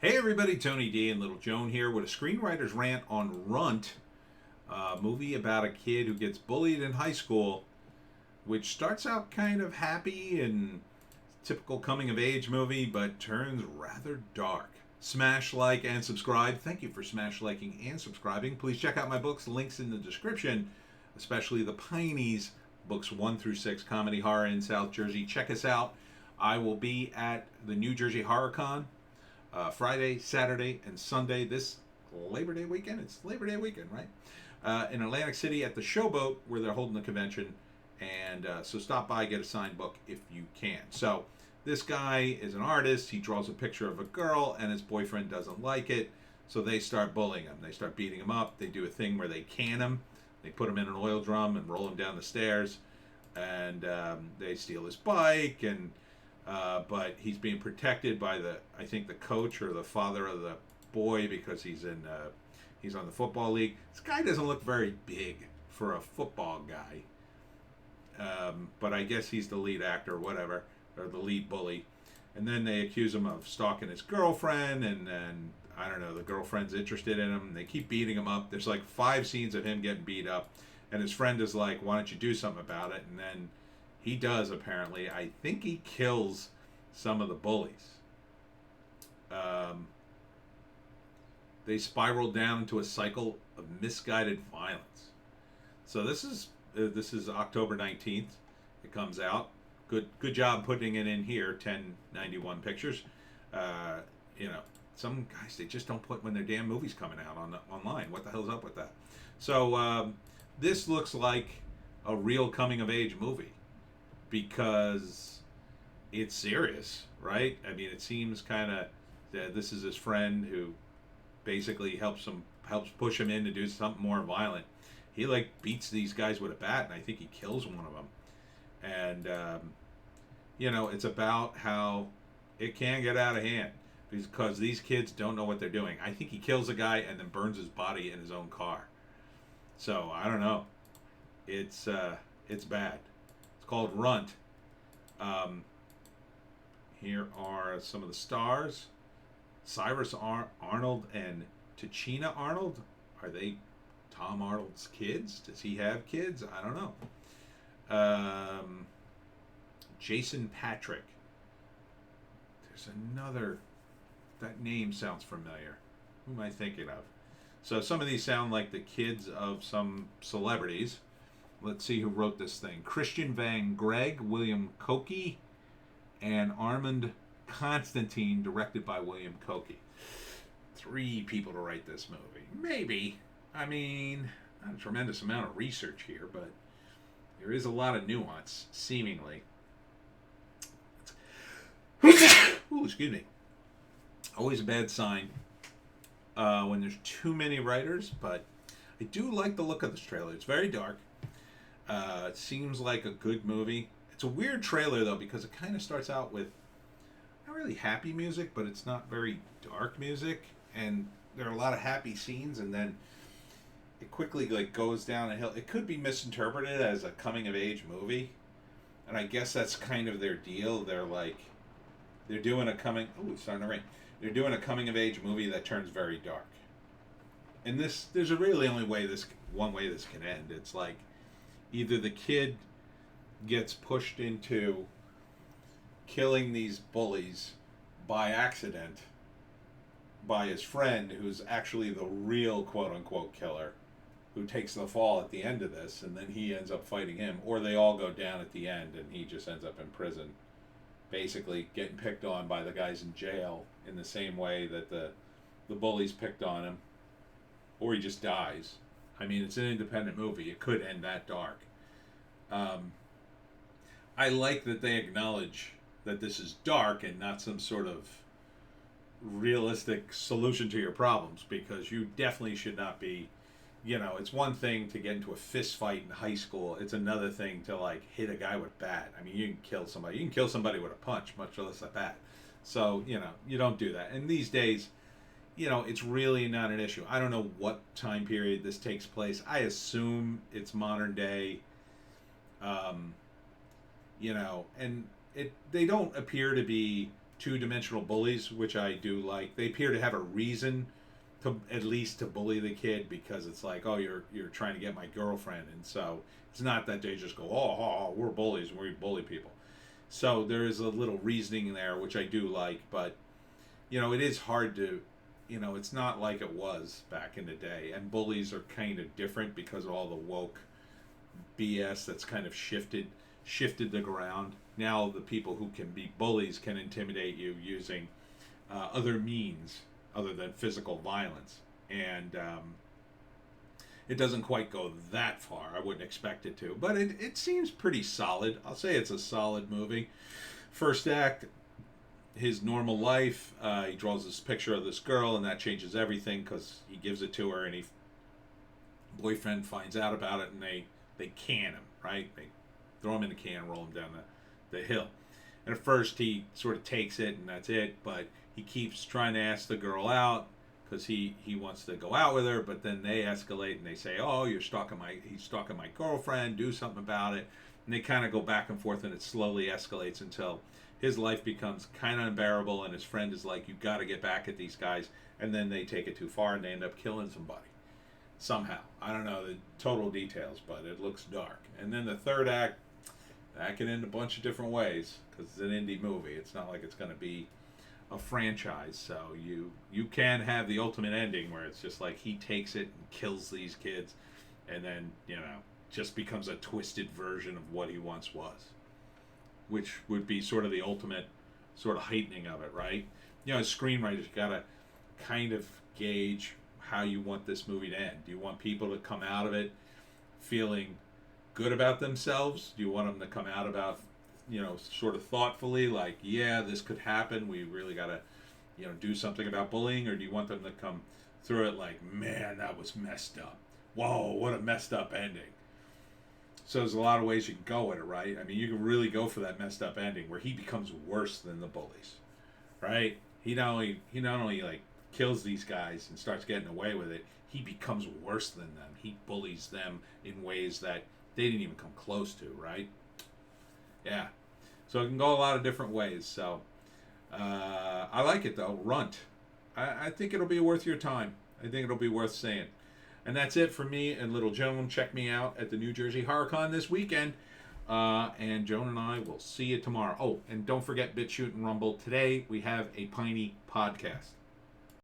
Hey everybody, Tony D and Little Joan here with a screenwriter's rant on Runt, a movie about a kid who gets bullied in high school, which starts out kind of happy and typical coming of age movie, but turns rather dark. Smash like and subscribe. Thank you for smash liking and subscribing. Please check out my books, links in the description, especially the Pineys, books 1 through 6, comedy horror in South Jersey. Check us out. I will be at the New Jersey Horror Con Friday, Saturday, and Sunday this Labor Day weekend. It's Labor Day weekend, right? In Atlantic City at the Showboat where they're holding the convention. And so stop by, get a signed book if you can. So this guy is an artist. He draws a picture of a girl, and his boyfriend doesn't like it. So they start bullying him. They start beating him up. They do a thing where they can him. They put him in an oil drum and roll him down the stairs. And they steal his bike, and but he's being protected by I think the coach or the father of the boy, because he's on the football league. This guy doesn't look very big for a football guy, but I guess he's the lead actor, or whatever, or the lead bully. And then they accuse him of stalking his girlfriend, and then I don't know, the girlfriend's interested in him. They keep beating him up. There's like 5 scenes of him getting beat up, and his friend is like, "Why don't you do something about it?" And then he does, apparently. I think he kills some of the bullies. They spiral down into a cycle of misguided violence. So this is October 19th. It comes out. Good job putting it in here. 1091 Pictures. Some guys, they just don't put when their damn movie's coming out online. What the hell's up with that? So this looks like a real coming of age movie, because it's serious, right? I mean, it seems kind of that this is his friend who basically helps push him in to do something more violent. He like beats these guys with a bat, and I think he kills one of them. And it's about how it can get out of hand because these kids don't know what they're doing. I think he kills a guy and then burns his body in his own car. So I don't know. It's bad. It's called Runt. Here are some of the stars. Cyrus Arnold and Tachina Arnold. Are they Tom Arnold's kids? Does he have kids? I don't know. Jason Patrick. There's another. That name sounds familiar. Who am I thinking of? So some of these sound like the kids of some celebrities. Let's see who wrote this thing. Christian Van Gregg, William Koke, and Armand Constantine, directed by William Koke. 3 people to write this movie. Maybe. I mean, not a tremendous amount of research here, but there is a lot of nuance, seemingly. Ooh, excuse me. Always a bad sign when there's too many writers, but I do like the look of this trailer. It's very dark. It seems like a good movie. It's a weird trailer, though, because it kind of starts out with not really happy music, but it's not very dark music. And there are a lot of happy scenes, and then it quickly goes down a hill. It could be misinterpreted as a coming-of-age movie, and I guess that's kind of their deal. They're doing a coming... Oh, it's starting to rain. They're doing a coming-of-age movie that turns very dark. And there's really only one way this can end. It's like either the kid gets pushed into killing these bullies by accident by his friend, who's actually the real quote-unquote killer, who takes the fall at the end of this, and then he ends up fighting him, or they all go down at the end and he just ends up in prison, basically getting picked on by the guys in jail in the same way that the bullies picked on him, or he just dies. I mean, it's an independent movie. It could end that dark. I like that they acknowledge that this is dark and not some sort of realistic solution to your problems, because you definitely should not be, it's one thing to get into a fist fight in high school. It's another thing to hit a guy with a bat. I mean, you can kill somebody. You can kill somebody with a punch, much less a bat. So, you don't do that. And these days, it's really not an issue. I don't know what time period this takes place. I assume it's modern day. And they don't appear to be two-dimensional bullies, which I do like. They appear to have a reason to at least to bully the kid, because it's like, oh, you're trying to get my girlfriend, and so it's not that they just go, oh, we're bullies, we bully people. So there is a little reasoning there, which I do like, but it is hard to, it's not like it was back in the day, and bullies are kind of different because of all the woke BS that's kind of shifted the ground. Now the people who can be bullies can intimidate you using other means other than physical violence, and it doesn't quite go that far. I wouldn't expect it to, but it seems pretty solid. I'll say it's a solid movie. First act, his normal life. He draws this picture of this girl, and that changes everything because he gives it to her, and boyfriend finds out about it, and they can him, right? They throw him in the can, roll him down the hill. And at first he sort of takes it, and that's it, but he keeps trying to ask the girl out because he wants to go out with her, but then they escalate and they say, oh, he's stalking my girlfriend, do something about it. And they kind of go back and forth, and it slowly escalates until his life becomes kind of unbearable, and his friend is like, you got to get back at these guys. And then they take it too far, and they end up killing somebody. Somehow. I don't know the total details, but it looks dark. And then the third act, that can end a bunch of different ways, because it's an indie movie. It's not like it's going to be a franchise, so you can have the ultimate ending where it's just like he takes it and kills these kids, and then just becomes a twisted version of what he once was, which would be sort of the ultimate sort of heightening of it, right? As screenwriters, you gotta kind of gauge how you want this movie to end. Do you want people to come out of it feeling good about themselves? Do you want them to come out about sort of thoughtfully, like, yeah, this could happen, we really gotta do something about bullying? Or do you want them to come through it like, man, that was messed up, whoa, what a messed up ending? So there's a lot of ways you can go with it, right? I mean, you can really go for that messed up ending where he becomes worse than the bullies, right? He not only like kills these guys and starts getting away with it, he becomes worse than them. He bullies them in ways that they didn't even come close to, right? Yeah. So it can go a lot of different ways. So I like it, though. Runt. I think it'll be worth your time. I think it'll be worth seeing. And that's it for me and Little Joan. Check me out at the New Jersey HorrorCon this weekend. And Joan and I will see you tomorrow. Oh, and don't forget Bitchute and Rumble. Today we have a Piney podcast.